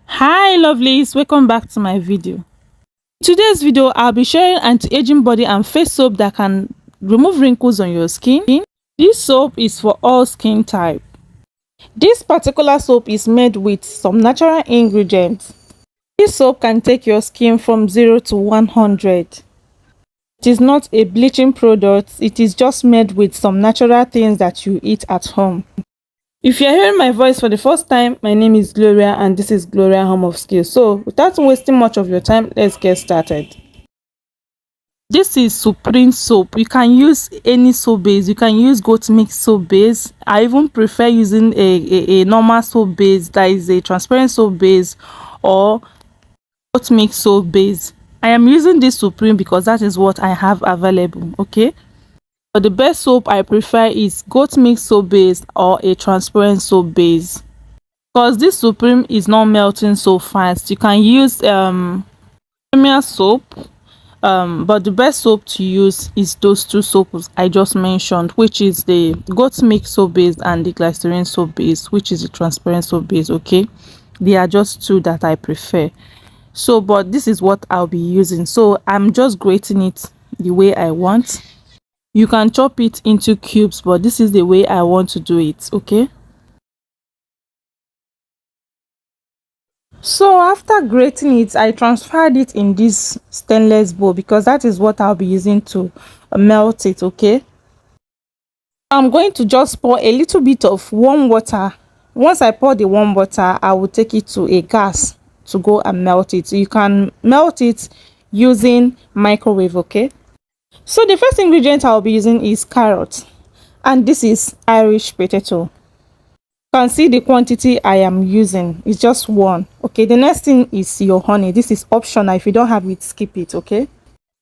Hi lovelies, welcome back to my video. Today's video I'll be sharing anti-aging body and face soap that can remove wrinkles on your skin. This soap is for all skin type. This particular soap is made with some natural ingredients. This soap can take your skin from 0 to 100. It is not a bleaching product, it is just made with some natural things that you eat at home. If you're hearing my voice for the first time, my name is Gloria and this is Gloria Home of Skills. So without wasting much of your time, let's get started. This is Supreme soap. You can use any soap base. You can use goat milk soap base. I even prefer using a normal soap base, that is a transparent soap base, or goat milk soap base. I am using this Supreme because that is what I have available. Okay, but the best soap I prefer is goat milk soap base or a transparent soap base, because this Supreme is not melting so fast. You can use premier soap, but the best soap to use is those two soaps I just mentioned, which is the goat milk soap base and the glycerin soap base, which is the transparent soap base. Okay, they are just two that I prefer. So but this is what I'll be using, so I'm just grating it the way I want. You can chop it into cubes, but this is the way I want to do it. Okay, so after grating it, I transferred it in this stainless bowl because that is what I'll be using to melt it. Okay, I'm going to just pour a little bit of warm water. Once I pour the warm water, I will take it to a gas to go and melt it. You can melt it using microwave. Okay, so the first ingredient I'll be using is carrot, and this is Irish potato. You can see the quantity I am using is just one. Okay, the next thing is your honey. This is optional. If you don't have it, skip it. Okay,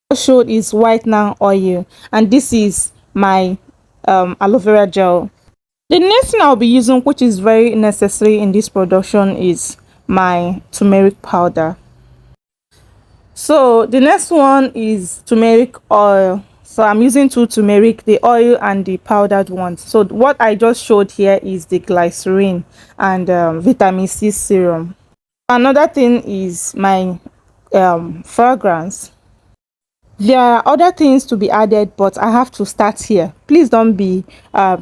what showed is whitening oil, and this is my aloe vera gel. The next thing I'll be using, which is very necessary in this production, is my turmeric powder. So the next one is turmeric oil. So I'm using two turmeric, the oil and the powdered ones. So what I just showed here is the glycerin and vitamin C serum. Another thing is my fragrance. There are other things to be added, but I have to start here. Please don't be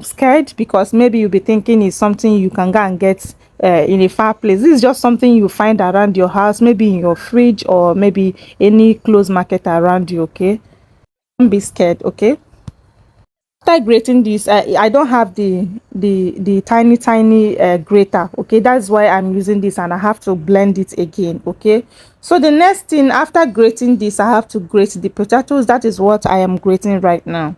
scared, because maybe you'll be thinking it's something you can go and get in a far place. This is just something you find around your house, maybe in your fridge or maybe any closed market around you. Okay, don't be scared. Okay, after grating this, I don't have the tiny grater. Okay, that's why I'm using this, and I have to blend it again. Okay, so the next thing after grating this, I have to grate the potatoes. That is what I am grating right now.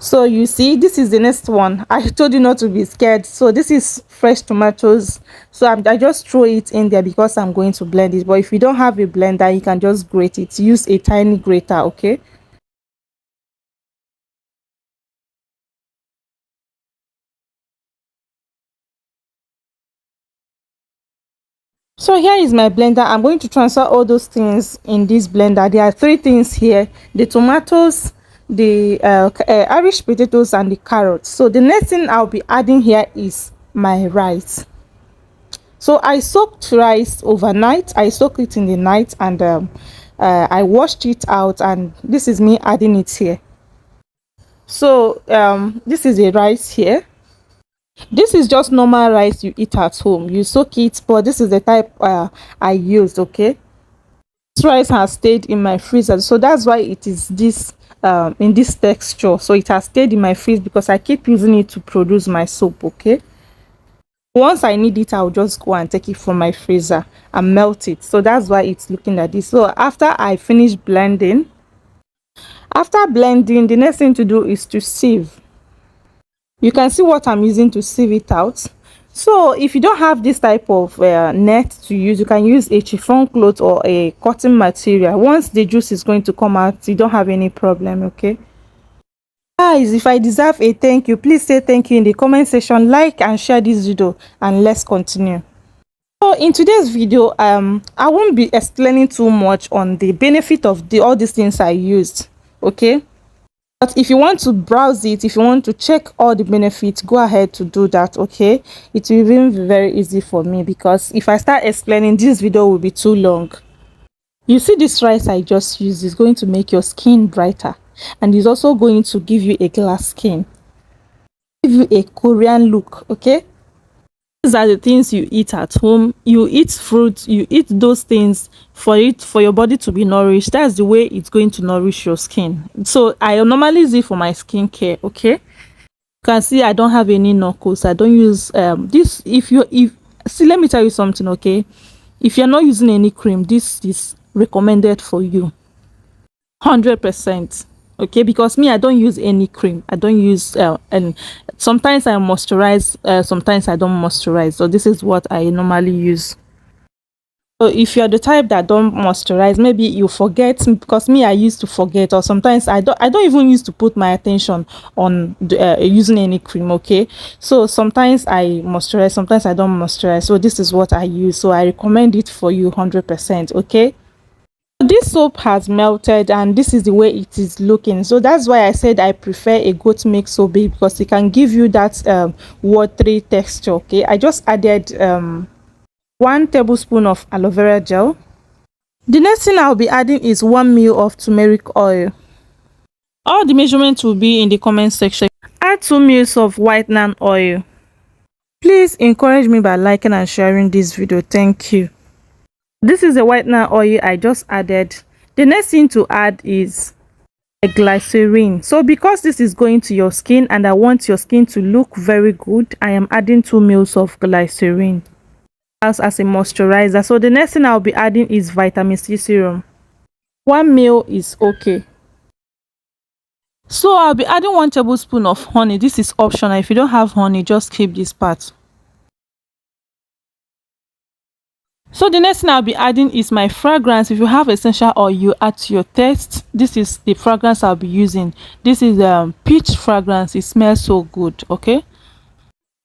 So you see, this is the next one. I told you not to be scared. So this is fresh tomatoes. So I just throw it in there because I'm going to blend it. But if you don't have a blender, you can just grate it. Use a tiny grater. Okay, so here is my blender. I'm going to transfer all those things in this blender. There are three things here: the tomatoes, the Irish potatoes, and the carrots. So the next thing I'll be adding here is my rice. So I soaked rice overnight. I soaked it in the night, and I washed it out, and this is me adding it here. So this is a rice here. This is just normal rice you eat at home. You soak it, but this is the type I used. Okay, this rice has stayed in my freezer, so that's why it is this in this texture. So it has stayed in my freezer because I keep using it to produce my soap. Okay, once I need it, I'll just go and take it from my freezer and melt it. So that's why it's looking like this. So after I finish blending, the next thing to do is to sieve. You can see what I'm using to sieve it out. So if you don't have this type of net to use, you can use a chiffon cloth or a cotton material. Once the juice is going to come out, you don't have any problem. Okay, guys, if I deserve a thank you, please say thank you in the comment section, like and share this video, and let's continue. So in today's video, I won't be explaining too much on the benefit of all these things I used. Okay, But if you want to browse it, if you want to check all the benefits, go ahead to do that. Okay, it will even be very easy for me, because if I start explaining, this video will be too long. You see, this rice I just used is going to make your skin brighter, and is also going to give you a glass skin, give you a Korean look. Okay, these are the things you eat at home. You eat fruits, you eat those things for your body to be nourished. That's the way it's going to nourish your skin. So I normally use it for my skincare. Okay, you can see I don't have any knuckles. I don't use this. If see, let me tell you something. Okay, if you're not using any cream, this is recommended for you 100%. Okay, because me, I don't use any cream. I don't use and sometimes I moisturize, sometimes I don't moisturize. So this is what I normally use. So if you're the type that don't moisturize, maybe you forget, because me, I used to forget, or sometimes I don't even used to put my attention on using any cream. Okay, so sometimes I moisturize, sometimes I don't moisturize. So this is what I use, so I recommend it for you 100%. Okay, this soap has melted, and this is the way it is looking. So that's why I said I prefer a goat milk soap, because it can give you that watery texture. Okay, I just added 1 tablespoon of aloe vera gel. The next thing I'll be adding is 1 ml of turmeric oil. All the measurements will be in the comment section. Add 2 ml of whitening oil. Please encourage me by liking and sharing this video. Thank you. This is the whitening oil I just added. The next thing to add is a glycerin. So because this is going to your skin and I want your skin to look very good, I am adding 2 ml of glycerin as a moisturizer. So the next thing I'll be adding is vitamin C serum. 1 ml is okay. So I'll be adding 1 tablespoon of honey. This is optional. If you don't have honey, just keep this part. So the next thing I'll be adding is my fragrance. If you have essential oil, you add to your taste. This is the fragrance I'll be using. This is peach fragrance. It smells so good. Okay,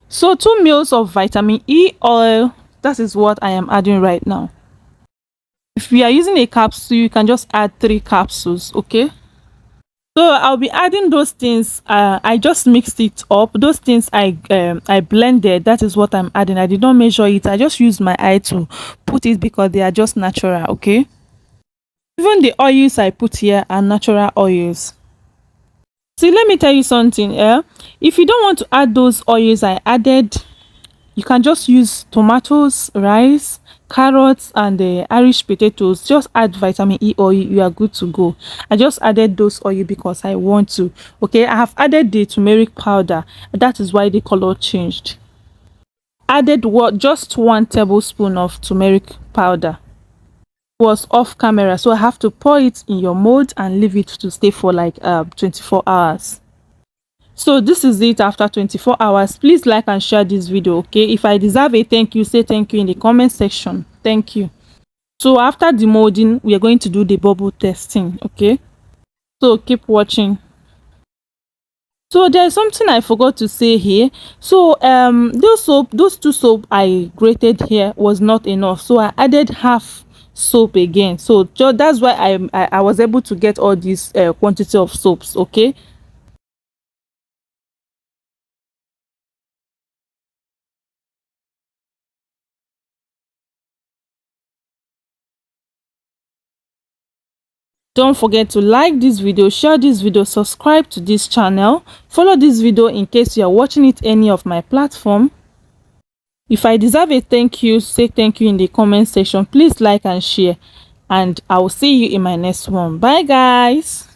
so 2 ml of vitamin E oil. That is what I am adding right now. If you are using a capsule, you can just add 3 capsules. Okay, so I'll be adding those things. I just mixed it up. Those things I blended. That is what I'm adding. I did not measure it. I just used my eye to put it, because they are just natural. Okay, even the oils I put here are natural oils. See, let me tell you something. If you don't want to add those oils I added, you can just use tomatoes, rice, carrots, and the Irish potatoes. Just add vitamin E oil, you are good to go. I just added those oil because I want to. Okay, I have added the turmeric powder. That is why the color changed. Added what? Just 1 tablespoon of turmeric powder. Was off camera, so I have to pour it in your mold and leave it to stay for like 24 hours. So this is it after 24 hours. Please like and share this video. Okay, if I deserve a thank you, say thank you in the comment section. Thank you. So after the molding, we are going to do the bubble testing. Okay, so keep watching. So there's something I forgot to say here. So those 2 soap I grated here was not enough, so I added half soap again. So that's why I was able to get all this quantity of soaps. Okay, don't forget to like this video, share this video, subscribe to this channel, follow this video in case you are watching it any of my platform. If I deserve a thank you, say thank you in the comment section. Please like and share, and I will see you in my next one. Bye guys.